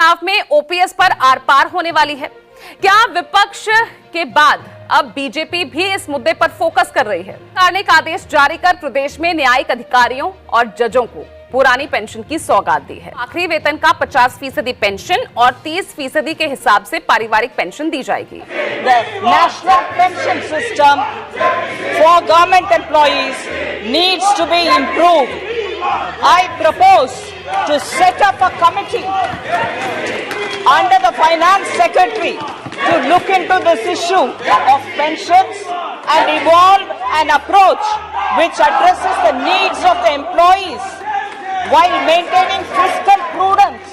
चुनाव में ओपीएस पर आर पार होने वाली है। क्या विपक्ष के बाद अब बीजेपी भी इस मुद्दे पर फोकस कर रही है? सरकार ने एक आदेश जारी कर प्रदेश में न्यायिक अधिकारियों और जजों को पुरानी पेंशन की सौगात दी है। आखिरी वेतन का 50% पेंशन और 30% के हिसाब से पारिवारिक पेंशन दी जाएगी। National pension system for government employees needs to be improved. I propose to set up a committee under the Finance Secretary to look into this issue of pensions and evolve an approach which addresses the needs of the employees while maintaining fiscal prudence.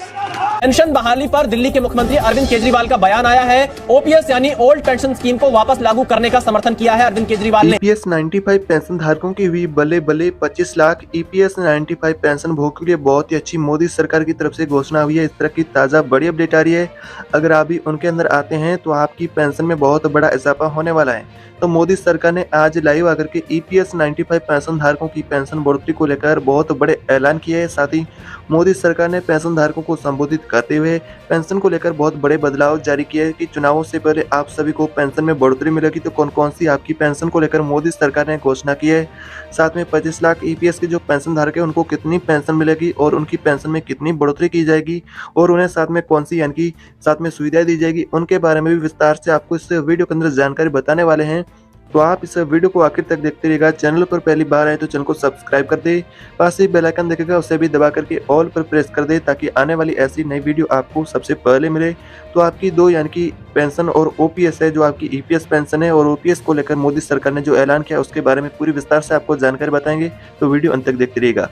Pension बहाली पर दिल्ली के मुख्यमंत्री अरविंद केजरीवाल का बयान आया है। OPS यानी old pension scheme को वापस लागू करने का समर्थन किया है अरविंद केजरीवाल ने। ईपीएस 95 पेंशन धारकों की हुई बल्ले बल्ले 25 लाख। ईपीएस 95 पेंशन भोग के लिए बहुत ही अच्छी मोदी सरकार की तरफ से घोषणा हुई है। इस तरह की ताज़ा बड़ी अपडेट आ रही है। अगर आप भी उनके अंदर आते हैं तो आपकी पेंशन में बहुत बड़ा इजाफा होने वाला है। तो मोदी सरकार ने आज लाइव आकर के ईपीएस 95 पेंशन धारकों की पेंशन बढ़ोतरी को लेकर बहुत बड़े ऐलान किए हैं। साथ ही मोदी सरकार ने पेंशन धारकों को संबोधित करते हुए पेंशन को लेकर बहुत बड़े बदलाव जारी किए हैं कि चुनावों से पहले आप सभी को पेंशन में बढ़ोतरी मिलेगी। तो कौन कौन सी आपकी पेंशन को लेकर मोदी सरकार ने घोषणा की है। साथ में 25 लाख ईपीएस के जो पेंशन धारक है उनको कितनी पेंशन मिलेगी और उनकी पेंशन में कितनी बढ़ोतरी की जाएगी और उन्हें साथ में कौन सी यानी कि साथ में सुविधाएं दी जाएगी, उनके बारे में भी विस्तार से आपको इस वीडियो के अंदर जानकारी बताने वाले हैं। तो आप इस वीडियो को आखिर तक देखते रहिएगा। चैनल पर पहली बार आए तो चैनल को सब्सक्राइब कर दे, पास ही बेल आइकन दिखेगा उसे भी दबा करके ऑल पर प्रेस कर दे ताकि आने वाली ऐसी नई वीडियो आपको सबसे पहले मिले। तो आपकी दो यानी कि पेंशन और ओपीएस है, जो आपकी ईपीएस पेंशन है और ओपीएस को लेकर मोदी सरकार ने जो ऐलान किया उसके बारे में पूरी विस्तार से आपको जानकारी बताएंगे। तो वीडियो अंत तक देखते रहिएगा।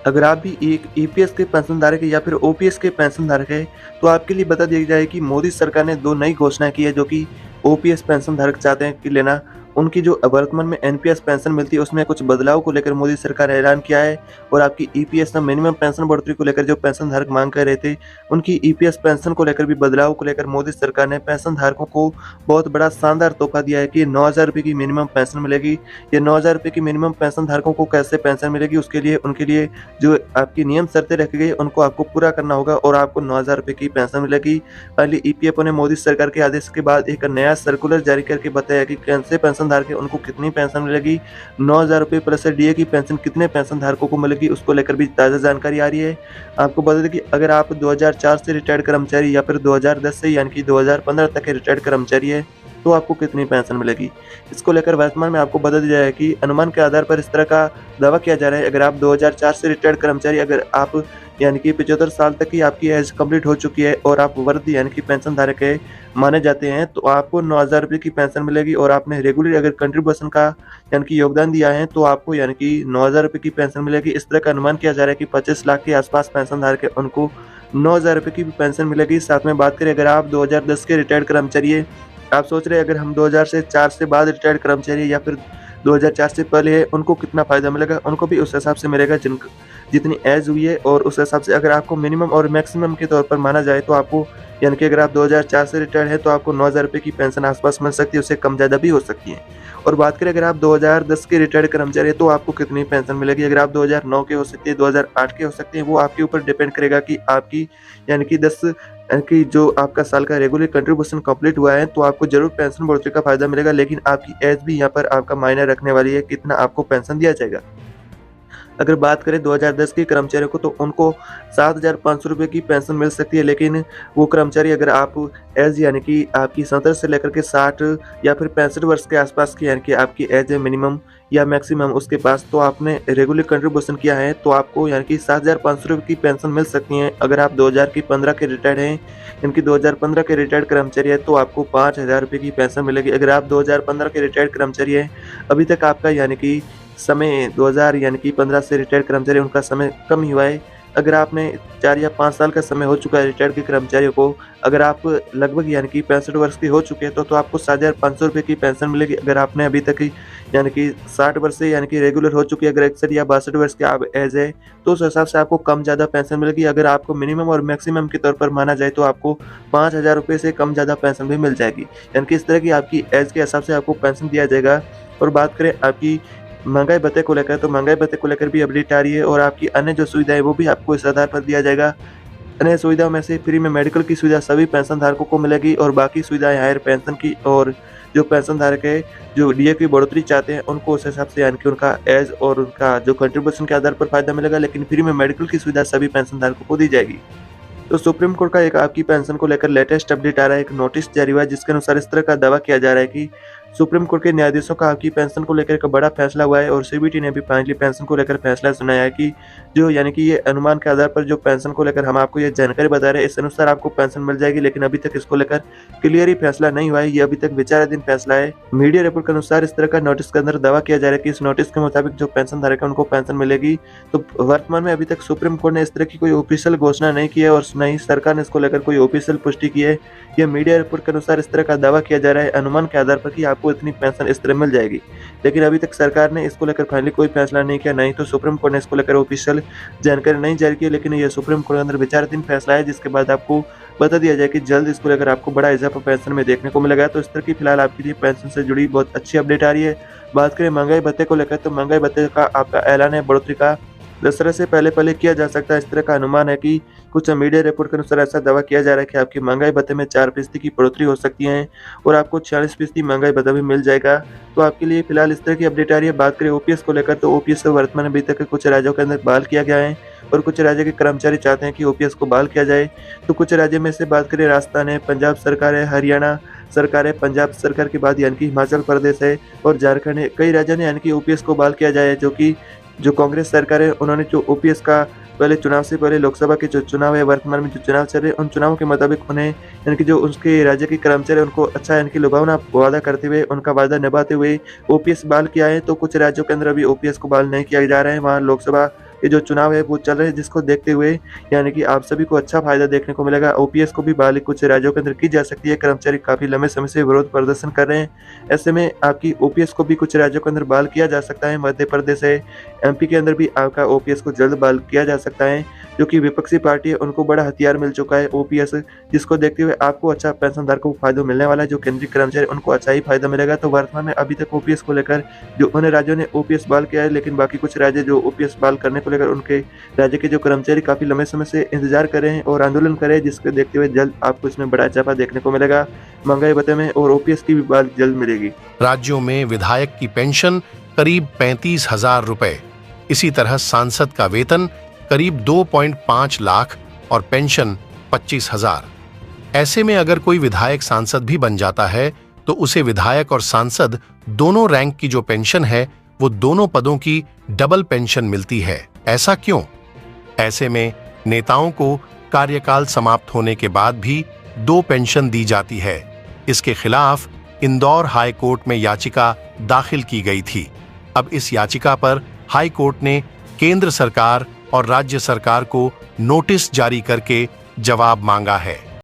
अगर आप भी एक ईपीएस के पेंशन धारक है या फिर ओपीएस के पेंशन धारक है तो आपके लिए बता दिया जाए कि मोदी सरकार ने दो नई घोषणा की है जो कि ओपीएस पेंशन धारक चाहते हैं कि लेना। उनकी जो वर्तमान में एनपीएस पेंशन मिलती है उसमें कुछ बदलाव को लेकर मोदी सरकार ने ऐलान किया है और आपकी ईपीएस में मिनिमम पेंशन बढ़ोतरी को लेकर जो पेंशन धारक मांग कर रहे थे उनकी ईपीएस पेंशन को लेकर भी बदलाव को लेकर मोदी सरकार ने पेंशन धारकों को बहुत बड़ा शानदार तोहफा दिया है कि 9,000 रुपये की मिनिमम पेंशन मिलेगी। ये 9,000 रुपये की मिनिमम पेंशन धारकों को कैसे पेंशन मिलेगी उसके लिए उनके लिए जो आपकी नियम शर्तें रखी गई उनको आपको पूरा करना होगा और आपको 9,000 रुपये की पेंशन मिलेगी। पहले ईपीएफओ ने मोदी सरकार के आदेश के बाद एक नया सर्कुलर जारी करके बताया कि कैसे पेंशन धारक उनको कितनी पेंशन मिलेगी, 9,000 रुपये प्लस डीए की पेंशन कितने पेंशन धारकों को मिलेगी उसको लेकर भी ताज़ा जानकारी आ रही है। आपको बता दें कि अगर आप 2004 से रिटायर्ड कर्मचारी या फिर 2010 से यानी कि 2015 तक के रिटायर्ड कर्मचारी है तो आपको कितनी पेंशन मिलेगी, इसको लेकर वर्तमान में आपको बता दिया जाए कि अनुमान के आधार पर इस तरह का दावा किया जा रहा है। अगर आप 2004 से रिटायर्ड कर्मचारी, अगर आप यानी कि 75 साल तक की आपकी एज कंप्लीट हो चुकी है और आप वृद्ध यानी कि पेंशन धारक है माने जाते हैं तो आपको 9,000 रुपये की पेंशन मिलेगी और आपने रेगुलर अगर कंट्रीब्यूशन का यानी कि योगदान दिया है तो आपको यानी कि 9,000 रुपये की पेंशन मिलेगी। इस तरह का अनुमान किया जा रहा है कि 25 लाख के आसपास पेंशन धारक है उनको 9,000 रुपये की भी पेंशन मिलेगी। साथ में बात करें अगर आप 2010 के रिटायर्ड कर्मचारी है, आप सोच रहे हैं अगर हम 2004 से बाद रिटायर्ड कर्मचारी या फिर 2004 से पहले है उनको कितना फ़ायदा मिलेगा, उनको भी उस हिसाब से मिलेगा जितनी एज हुई है और उस हिसाब से अगर आपको मिनिमम और मैक्सिमम के तौर पर माना जाए तो आपको यानी कि अगर आप 2004 से रिटायर्ड है तो आपको 9,000 रुपये की पेंशन आसपास मिल सकती है, उससे कम ज़्यादा भी हो सकती है। और बात करें अगर आप 2010 के रिटायर्ड कर्मचारी है तो आपको कितनी पेंशन मिलेगी, अगर आप 2009 के हो सकती है, 2008 के हो सकते हैं, वो आपके ऊपर डिपेंड करेगा कि आपकी यानी कि 10 कि जो आपका साल का रेगुलर कंट्रीब्यूशन कंप्लीट हुआ है तो आपको जरूर पेंशन बढ़ोतरी का फायदा मिलेगा, लेकिन आपकी एज भी यहाँ पर आपका मायने रखने वाली है कितना आपको पेंशन दिया जाएगा। अगर बात करें 2010 के कर्मचारियों को तो उनको 7,500 रुपये की पेंशन मिल सकती है, लेकिन वो कर्मचारी अगर आप एज यानी कि आपकी 70 से लेकर के 60 या फिर 65 वर्ष के आसपास की यानी कि आपकी एज है मिनिमम या मैक्सिमम उसके पास तो आपने रेगुलर कंट्रीब्यूशन किया है तो आपको यानी कि 7,500 रुपये की पेंशन मिल सकती है। अगर आप 2015 के रिटायर्ड हैं यानी कि 2015 के रिटायर्ड कर्मचारी है तो आपको 5,000 रुपये की पेंशन मिलेगी। अगर आप 2015 के रिटायर्ड कर्मचारी हैं अभी तक आपका यानी कि समय 2000 यानी कि 15 से रिटायर्ड कर्मचारी उनका समय कम ही हुआ है, अगर आपने 4 या 5 साल का समय हो चुका है रिटायर्ड के कर्मचारियों को, अगर आप लगभग यानी कि 65 वर्ष के हो चुके हैं तो आपको 7,500 रुपये की पेंशन मिलेगी। अगर आपने अभी तक यानी कि 60 वर्ष से यानी कि रेगुलर हो चुकी है, अगर 61 या 62 वर्ष की आप एज है तो उस हिसाब से आपको कम ज़्यादा पेंशन मिलेगी। अगर आपको मिनिमम और मैक्सिमम के तौर पर माना जाए तो आपको 5,000 रुपये से कम ज़्यादा पेंशन भी मिल जाएगी, यानी कि इस तरह की आपकी एज के हिसाब से आपको पेंशन दिया जाएगा। और बात करें आपकी महंगाई भत्ते को लेकर तो महंगाई भत्ते को लेकर भी अपडेट आ रही है और आपकी अन्य जो सुविधाएं वो भी आपको इस आधार पर दिया जाएगा अन्य सुविधाओं में से फ्री में मेडिकल की सुविधा सभी पेंशन धारकों को मिलेगी और बाकी सुविधाएं हायर पेंशन की और जो पेंशन धारक है जो डीए की बढ़ोतरी चाहते हैं उनको उस हिसाब से यानी कि उनका एज और उनका जो कंट्रीब्यूशन के आधार पर फायदा मिलेगा, लेकिन फ्री में मेडिकल की सुविधा सभी पेंशन धारकों को दी जाएगी। तो सुप्रीम कोर्ट का एक आपकी पेंशन को लेकर लेटेस्ट अपडेट आ रहा है। एक नोटिस जारी हुआ है जिसके अनुसार इस तरह का दावा किया जा रहा है कि सुप्रीम कोर्ट के न्यायाधीशों का आपकी पेंशन को लेकर एक बड़ा फैसला हुआ है और सीबीटी ने भी फाइनली पेंशन को लेकर फैसला सुनाया है कि जो यानी कि ये अनुमान के आधार पर जो पेंशन को लेकर हम आपको ये जानकारी बता रहे हैं इस अनुसार आपको पेंशन मिल जाएगी, लेकिन अभी तक इसको लेकर क्लियर ही फैसला नहीं हुआ है। ये अभी तक विचाराधीन फैसला है। मीडिया रिपोर्ट के अनुसार इस तरह का नोटिस के अंदर दावा किया जा रहा है कि इस नोटिस के मुताबिक जो पेंशन धारक है उनको पेंशन मिलेगी। तो वर्तमान में अभी तक सुप्रीम कोर्ट ने इस तरह की कोई ऑफिशियल घोषणा नहीं की है और न ही सरकार ने इसको लेकर कोई ऑफिशियल पुष्टि की है। यह मीडिया रिपोर्ट के अनुसार इस तरह का दावा किया जा रहा है अनुमान के आधार पर कि आपको इतनी पेंशन इस तरह मिल जाएगी, लेकिन अभी तक सरकार ने इसको लेकर फाइनली कोई फैसला नहीं किया, नहीं तो सुप्रीम कोर्ट ने इसको लेकर ऑफिशियल जानकारी नहीं जारी की। लेकिन यह सुप्रीम कोर्ट के अंदर विचाराधीन फैसला है जिसके बाद आपको बता दिया जाए कि जल्द इसको लेकर आपको बड़ा इजाफा पेंशन में देखने को मिलेगा। तो इस तरह की फिलहाल आपके लिए पेंशन से जुड़ी बहुत अच्छी अपडेट आ रही है। बात करें महंगाई भत्ते को लेकर तो महंगाई भत्ते का आपका ऐलान है बढ़ोतरी का दशहरा से पहले किया जा सकता है। इस तरह का अनुमान है कि कुछ मीडिया रिपोर्ट के अनुसार ऐसा दावा किया जा रहा है कि आपकी महंगाई भत्ते में 4% की बढ़ोतरी हो सकती है और आपको 46% महंगाई भत्ता भी मिल जाएगा। तो आपके लिए फिलहाल इस तरह की अपडेट आ रही है। बात करें ओपीएस को लेकर तो ओपीएस वर्तमान अभी तक कुछ राज्यों के अंदर बहाल किया गया है और कुछ राज्य के कर्मचारी चाहते हैं कि ओपीएस को बहाल किया जाए। तो कुछ राज्यों में से बात करें राजस्थान है, पंजाब सरकार है, हरियाणा सरकार है, पंजाब सरकार के बाद यानी कि हिमाचल प्रदेश है और झारखंड है। कई राज्यों ने यानी कि ओपीएस को बहाल किया जाए, जो कांग्रेस सरकार है उन्होंने जो ओपीएस का पहले चुनाव से पहले लोकसभा के जो चुनाव है वर्तमान में जो चुनाव चल रहे उन चुनावों के मुताबिक उन्हें यानी कि जो उसके राज्य के कर्मचारी उनको अच्छा यानी कि लुभावना वादा करते हुए उनका वादा निभाते हुए ओपीएस बहाल किया है। तो कुछ राज्यों के अंदर अभी ओपीएस को बहाल नहीं किया जा रहा है। वहाँ लोकसभा के जो चुनाव है वो चल रहे हैं जिसको देखते हुए यानी कि आप सभी को अच्छा फायदा देखने को मिलेगा। ओपीएस को भी बहाली कुछ राज्यों के अंदर की जा सकती है। कर्मचारी काफी लंबे समय से विरोध प्रदर्शन कर रहे हैं, ऐसे में आपकी ओपीएस को भी कुछ राज्यों के अंदर बहाल किया जा सकता है। मध्य प्रदेश है, एमपी के अंदर भी आपका ओपीएस को जल्द बहाल किया जा सकता है। जो कि विपक्षी पार्टी है उनको बड़ा हथियार मिल चुका है ओपीएस, जिसको देखते हुए आपको अच्छा पेंशन धारकों को फायदा मिलने वाला है। जो केंद्रीय कर्मचारी उनको अच्छा ही फायदा मिलेगा। तो वर्तमान में अभी तक ओपीएस को लेकर जो उन राज्यों ने ओपीएस बहाल किया है, लेकिन बाकी कुछ राज्य जो ओपीएस बहाल करने को लेकर उनके राज्य के जो कर्मचारी काफी लंबे समय से इंतजार कर रहे हैं और आंदोलन कर रहे हैं, जिसको देखते हुए जल्द आपको इसमें बड़ा इजाफा देखने को मिलेगा महंगाई भत्ते में और ओपीएस की भी बहाली जल्द मिलेगी। राज्यों में विधायक की पेंशन करीब 35,000 रुपए, इसी तरह सांसद का वेतन करीब 2.5 लाख और पेंशन 25,000। ऐसे में अगर कोई विधायक सांसद भी बन जाता है तो उसे विधायक और सांसद दोनों रैंक की जो पेंशन है वो दोनों पदों की डबल पेंशन मिलती है। ऐसा क्यों? ऐसे में नेताओं को कार्यकाल समाप्त होने के बाद भी 2 पेंशन दी जाती है। इसके खिलाफ इंदौर हाई कोर्ट में याचिका दाखिल की गई थी। अब इस याचिका पर हाई कोर्ट ने केंद्र सरकार और राज्य सरकार को नोटिस जारी करके जवाब मांगा है।